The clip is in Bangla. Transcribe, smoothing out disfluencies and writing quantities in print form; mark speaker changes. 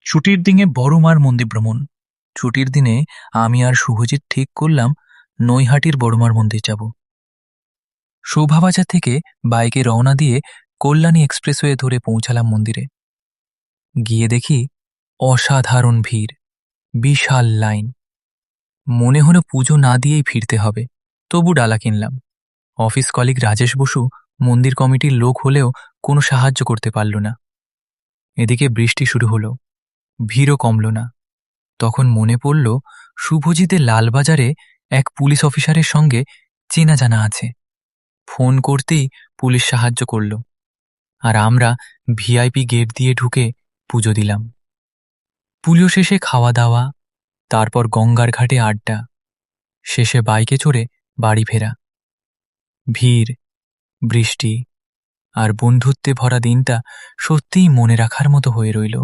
Speaker 1: ছুটির দিনে বড় মার মন্দির ভ্রমণ। ছুটির দিনে আমি আর শুভজিৎ ঠিক করলাম নৈহাটির বড়মার মন্দির যাব। শোভাবাজার থেকে বাইকে রওনা দিয়ে কল্যাণী এক্সপ্রেসওয়ে ধরে পৌঁছালাম মন্দিরে। গিয়ে দেখি অসাধারণ ভিড়, বিশাল লাইন। মনে হলো পুজো না দিয়েই ফিরতে হবে, তবু ডালা কিনলাম। অফিস কলিগ রাজেশ বসু মন্দির কমিটির লোক হলেও কোনো সাহায্য করতে পারল না। এদিকে বৃষ্টি শুরু হলো, ভিড়ও কমল না। তখন মনে পড়ল শুভজিতের লালবাজারে এক পুলিশ অফিসারের সঙ্গে চেনা জানা আছে। ফোন করতেই পুলিশ সাহায্য করল, আর আমরা ভিআইপি গেট দিয়ে ঢুকে পুজো দিলাম। পুজো শেষে খাওয়া দাওয়া, তারপর গঙ্গার ঘাটে আড্ডা, শেষে বাইকে চড়ে বাড়ি ফেরা। ভিড়, বৃষ্টি আর বন্ধুত্বে ভরা দিনটা সত্যিই মনে রাখার মতো হয়ে রইল।